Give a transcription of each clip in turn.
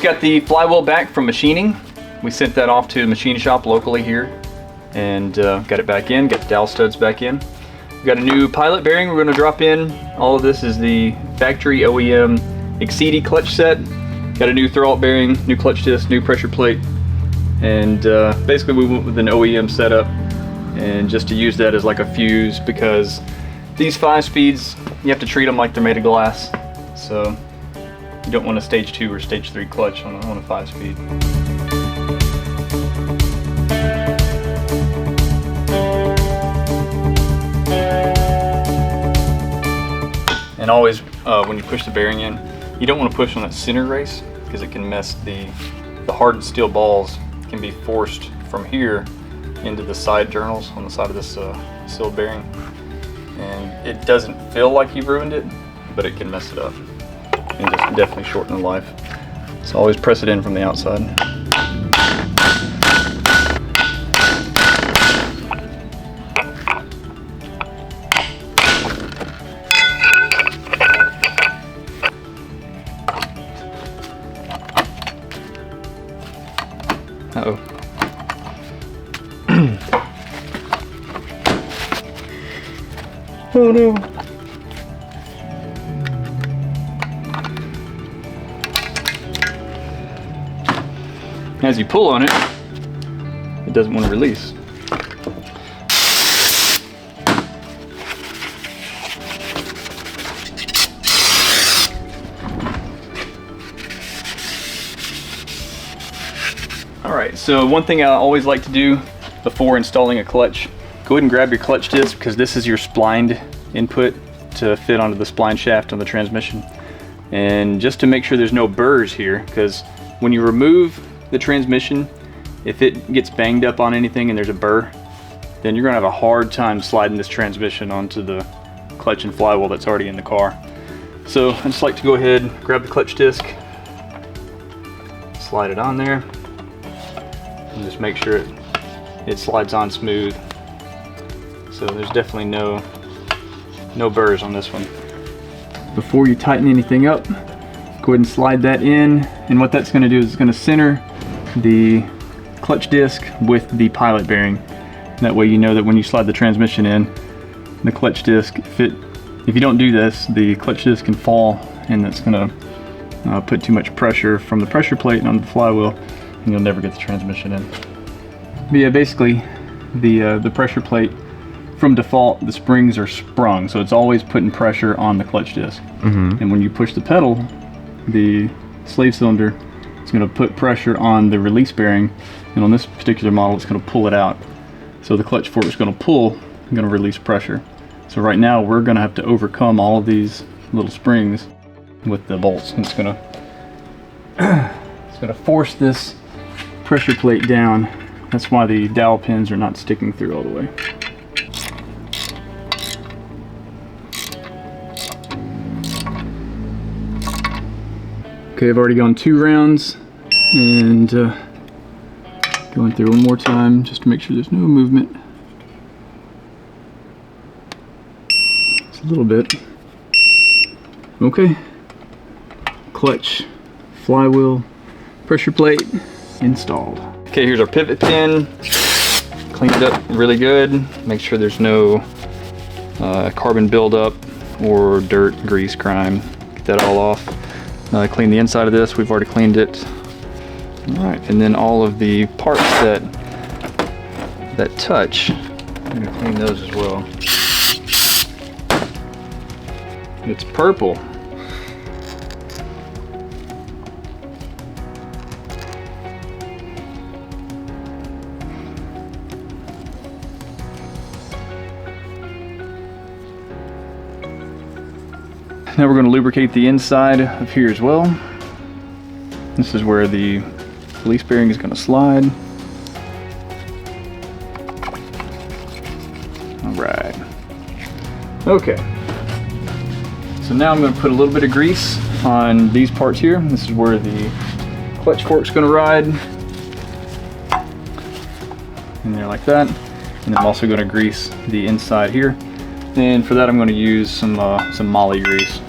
got the flywheel back from machining. We sent that off to a machine shop locally here and got it back in, got the dowel studs back in. We got a new pilot bearing we're going to drop in. All of this is the factory OEM Exedy Clutch Set. Got a new throwout bearing, new clutch disc, new pressure plate, and basically we went with an OEM setup and just to use that as like a fuse, because these 5-speeds, you have to treat them like they're made of glass. So you don't want a stage 2 or stage 3 clutch on a 5-speed. And always, when you push the bearing in, you don't want to push on that center race, because it can mess the hardened steel balls can be forced from here into the side journals on the side of this sealed bearing. And it doesn't feel like you've ruined it, but it can mess it up and just definitely shorten the life. So always press it in from the outside. Uh-oh. Oh no. As you pull on it, it doesn't want to release. Alright, so one thing I always like to do before installing a clutch, go ahead and grab your clutch disc, because this is your splined input to fit onto the spline shaft on the transmission. And just to make sure there's no burrs here, because when you remove the transmission, if it gets banged up on anything and there's a burr, then you're going to have a hard time sliding this transmission onto the clutch and flywheel that's already in the car. So I just like to go ahead, grab the clutch disc, slide it on there, and just make sure it slides on smooth. So there's definitely no burrs on this one. Before you tighten anything up, go ahead and slide that in, and what that's going to do is it's going to center the clutch disc with the pilot bearing. That way you know that when you slide the transmission in, the clutch disc, if you don't do this, the clutch disc can fall, and that's going to put too much pressure from the pressure plate onto the flywheel, and you'll never get the transmission in. But yeah, basically the pressure plate, from default, the springs are sprung, so it's always putting pressure on the clutch disc. And when you push the pedal, the slave cylinder is going to put pressure on the release bearing, and on this particular model it's going to pull it out. So the clutch fork is going to pull and going to release pressure. So right now we're going to have to overcome all of these little springs with the bolts, and it's going to force this pressure plate down. That's why the dowel pins are not sticking through all the way. Okay, I've already gone 2 rounds, and going through one more time just to make sure there's no movement. Just a little bit. Okay. Clutch, flywheel, pressure plate installed. Okay, here's our pivot pin. Cleaned it up really good. Make sure there's no carbon buildup or dirt, grease, grime. Get that all off. Clean the inside of this. We've already cleaned it. All right, and then all of the parts that touch, I'm gonna clean those as well. It's purple. Now we're going to lubricate the inside of here as well. This is where the release bearing is going to slide. Alright. Okay. So now I'm going to put a little bit of grease on these parts here. This is where the clutch fork is going to ride. In there like that. And I'm also going to grease the inside here. And for that I'm going to use some moly grease.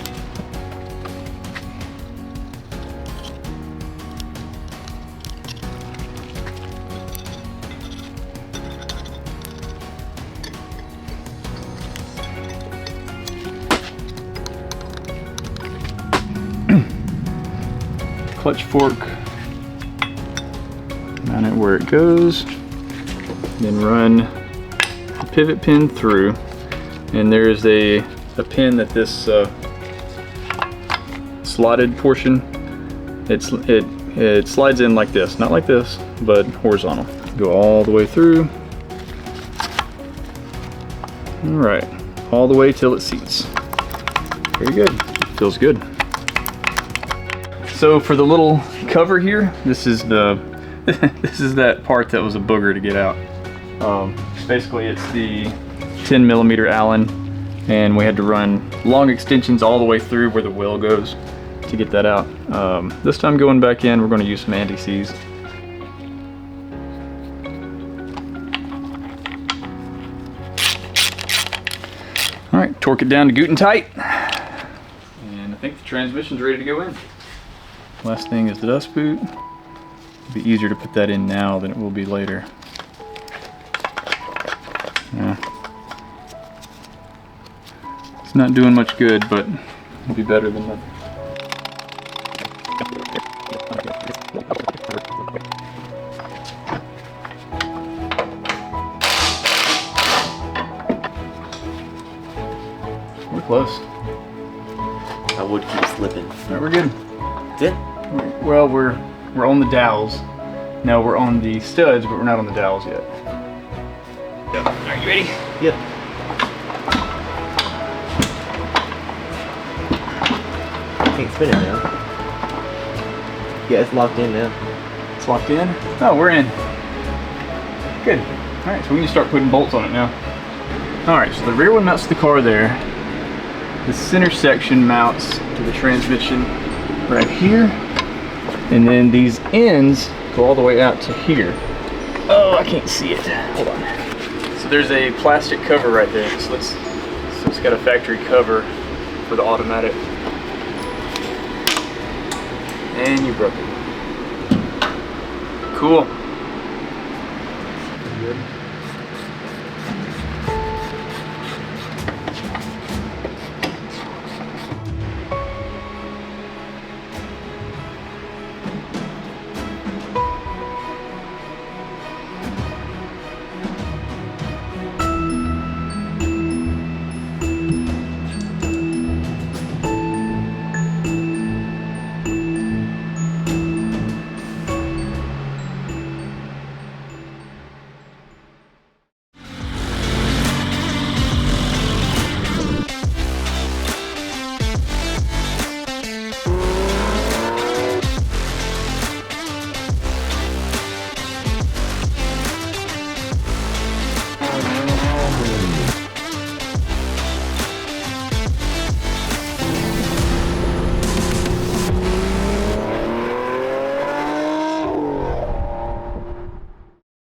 clutch fork, mount it where it goes, then run the pivot pin through, and there's a pin that this slotted portion, it slides in like this, not like this, but horizontal. Go all the way through. All right, all the way till it seats. Very good, feels good. So for the little cover here, this is the this is that part that was a booger to get out. Basically, it's the 10mm Allen, and we had to run long extensions all the way through where the wheel goes to get that out. This time going back in, we're going to use some anti-seize. All right, torque it down to good and tight, and I think the transmission's ready to go in. Last thing is the dust boot. It'll be easier to put that in now than it will be later. Yeah. It's not doing much good, but it'll be better than nothing. We're close. I would keep slipping. All right, we're good. That's it? Well, we're on the dowels. No, we're on the studs, but we're not on the dowels yet. Yep. Are you ready? Yep. Can't spin it now. Yeah, it's locked in now. It's locked in? Oh, we're in. Good. All right, so we can start putting bolts on it now. All right, so the rear one mounts to the car there. The center section mounts to the transmission right here. And then these ends go all the way out to here. Oh, I can't see it. Hold on. So there's a plastic cover right there. So it's got a factory cover for the automatic. And you broke it. Cool. Good.